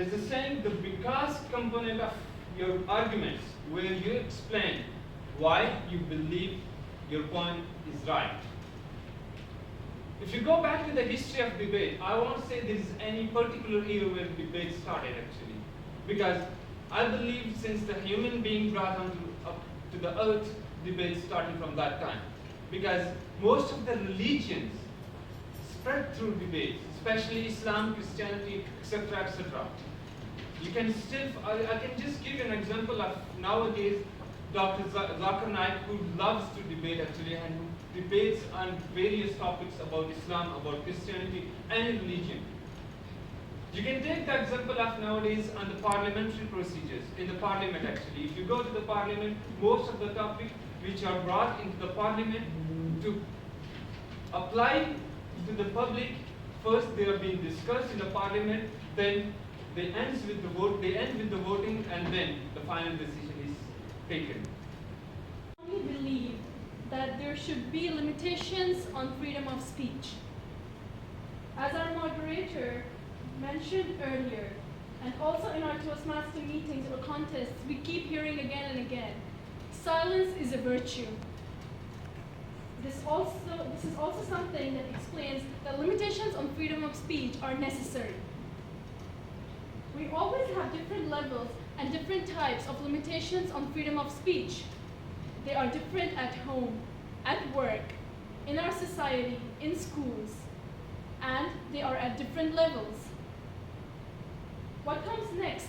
there's a saying, the because component of your arguments, where you explain why you believe your point is right. If you go back to the history of debate, I won't say there is any particular era where debate started actually. Because I believe since the human being brought up to the earth, debate started from that time. Because most of the religions spread through debates, especially Islam, Christianity, etc., etc. You can still, I can just give you an example of nowadays Dr. Zakir Naik, who loves to debate actually, and who debates on various topics about Islam, about Christianity, and religion. You can take the example of nowadays on the parliamentary procedures in the parliament actually. If you go to the parliament, most of the topics which are brought into the parliament to apply to the public, first they are being discussed in the parliament, then they end with the vote, they end with the voting, and then the final decision is taken. I strongly believe that there should be limitations on freedom of speech. As our moderator mentioned earlier, and also in our Toastmaster meetings or contests, we keep hearing again and again, silence is a virtue. This is also something that explains that limitations on freedom of speech are necessary. We always have different levels and different types of limitations on freedom of speech. They are different at home, at work, in our society, in schools, and they are at different levels. What comes next?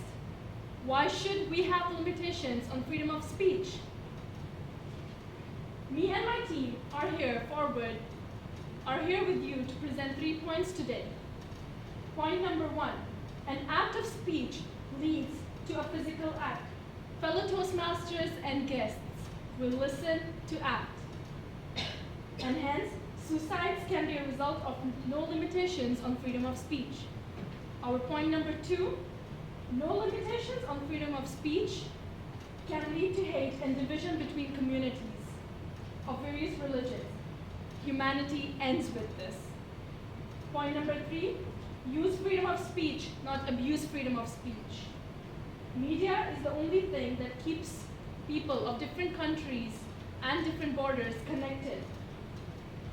Why should we have limitations on freedom of speech? Me and my team are here with you to present 3 points today. Point number 1, an act of speech leads to a physical act. Fellow Toastmasters and guests will listen to act. And hence, suicides can be a result of no limitations on freedom of speech. Our point number 2, no limitations on freedom of speech can lead to hate and division between communities of various religions. Humanity ends with this. Point number 3, use freedom of speech, not abuse freedom of speech. Media is the only thing that keeps people of different countries and different borders connected.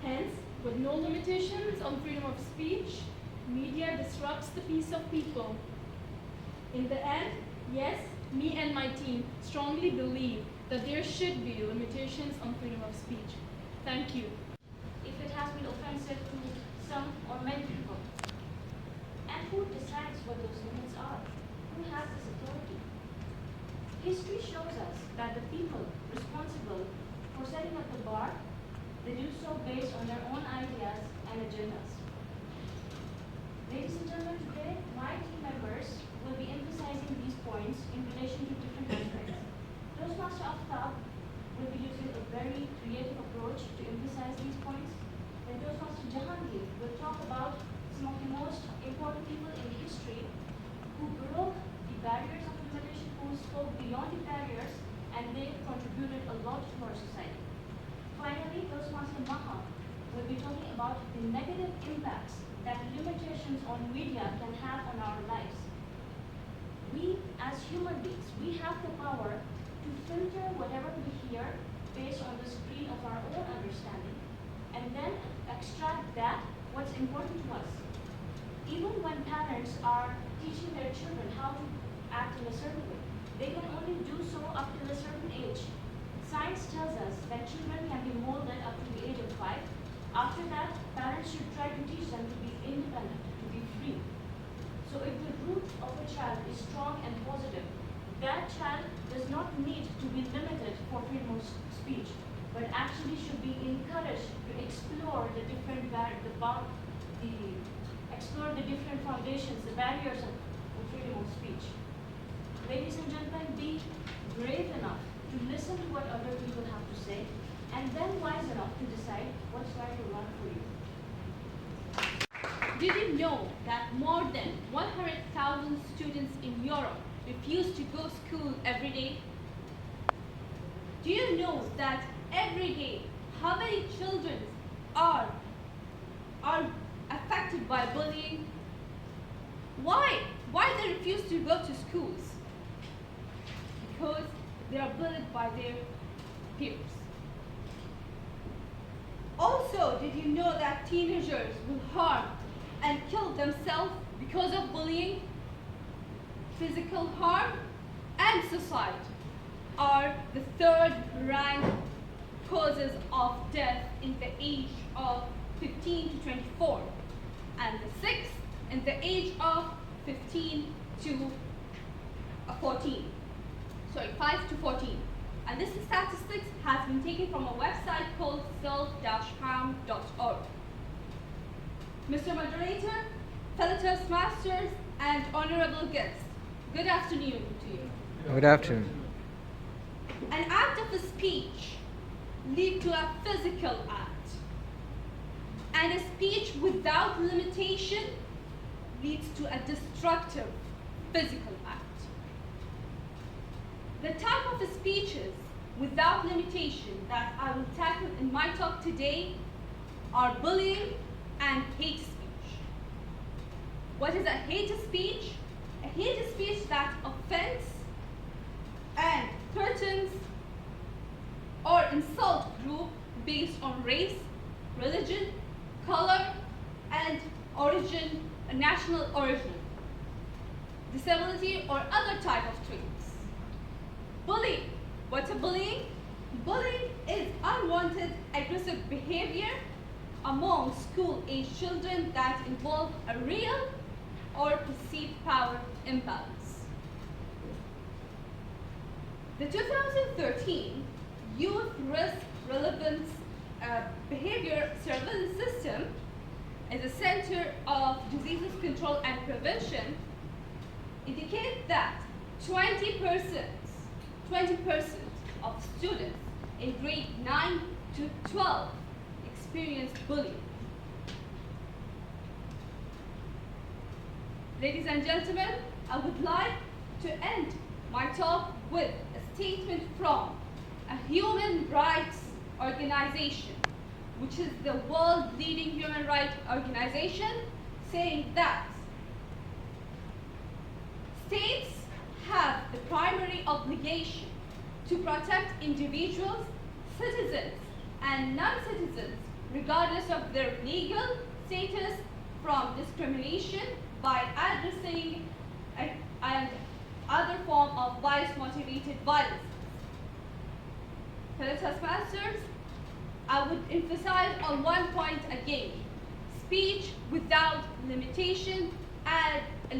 Hence, with no limitations on freedom of speech, media disrupts the peace of people. In the end, yes, me and my team strongly believe that there should be limitations on freedom of speech. Thank you. If it has been offensive to some or many people. And who decides what those limits are? Who has this authority? History shows us that the people responsible for setting up the bar, they do so based on their own ideas and agendas. Ladies and gentlemen, today my team members will be emphasizing these points in relation to different aspects. Toastmaster Aftab will be using a very creative approach to emphasize these points. Then Toastmaster Jahangir will talk about some of the most important people in history who broke the barriers of limitation, who spoke beyond the barriers, and they contributed a lot to our society. Finally, Toastmaster Maha will be talking about the negative impacts that limitations on media can have on our lives. We, as human beings, we have the power to filter whatever we hear based on the screen of our own understanding, and then extract that, what's important to us. Even when parents are teaching their children how to act in a certain way, they can only do so up till a certain age. Science tells us that children can be molded up to the age of 5. After that, parents should try to teach them to be independent, to be free. So if the root of a child is strong and positive, that child does not need to be limited for freedom of speech, but actually should be encouraged to explore the different explore the different foundations, the barriers of freedom of speech. Ladies and gentlemen, be brave enough to listen to what other people have to say, and then wise enough to decide what's right or wrong for you. Did you know that more than 100,000 students in Europe refuse to go to school every day? Do you know that every day how many children are affected by bullying? Why? why they refuse to go to schools? Because they are bullied by their peers. Also, did you know that teenagers will harm and kill themselves because of bullying? Physical harm and suicide are the third ranked causes of death in the age of 15 to 24, and the sixth in the age of 15 to 14. Sorry, 5 to 14. And this statistics has been taken from a website called self-harm.org. Mr. Moderator, fellow Toastmasters, and honorable guests, good afternoon to you. Good afternoon. An act of a speech leads to a physical act, and a speech without limitation leads to a destructive physical act. The type of speeches without limitation that I will tackle in my talk today are bullying and hate speech. What is a hate speech? A hate speech that offends and threatens or insult group based on race, religion, color, and origin, national origin, disability, or other type of traits. Bullying. What's a bullying? Bullying is unwanted aggressive behavior among school-age children that involve a real or perceived power imbalance. The 2013 Youth Risk Relevance Behavior Surveillance System is a Center of Diseases Control and Prevention indicates that 20% of students in grade 9 to 12 experience bullying. Ladies and gentlemen, I would like to end my talk with a statement from a human rights organization, which is the world leading human rights organization, saying that states have the primary obligation to protect individuals, citizens, and non-citizens, regardless of their legal status, from discrimination by addressing and other form of bias-motivated violence. Fellow Toastmasters, I would emphasize on one point again. Speech without limitation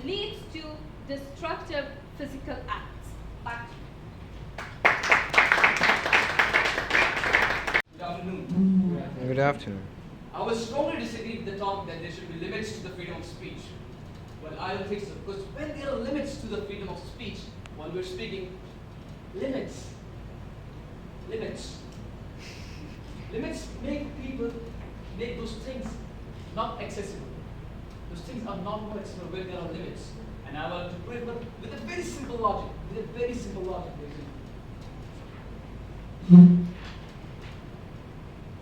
leads to destructive physical acts. Back to you. Good afternoon. Good afternoon. I will strongly disagree with the talk that there should be limits to the freedom of speech. Well, I don't think so, because when there are limits to the freedom of speech, while we're speaking, limits make those things not accessible. Those things are not more accessible when there are limits. And I want to put it with a very simple logic, ladies and gentlemen.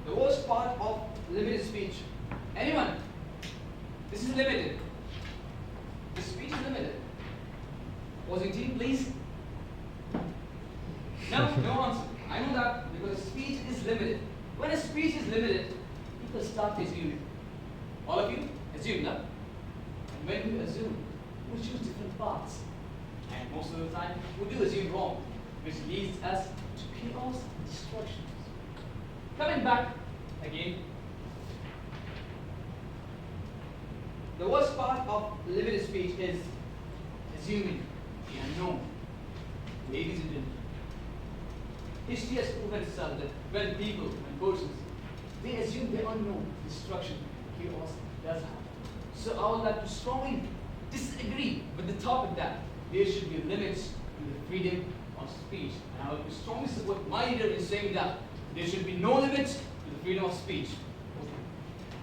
The worst part of limited speech. Anyone? This is limited. The speech is limited. Opposing team, please. No answer. I know that because speech is limited. When a speech is limited, people start assuming. All of you assume, no? And when you assume, we choose different paths. And most of the time, we do assume wrong, which leads us to chaos and destruction. Coming back again, the worst part of limited speech is assuming the unknown. Ladies and gentlemen, history has proven itself that when people and persons, they assume the unknown, destruction, chaos does happen. So I would like to strongly disagree with the topic that there should be limits to the freedom of speech. And I would strongly support my leader in saying that there should be no limits to the freedom of speech.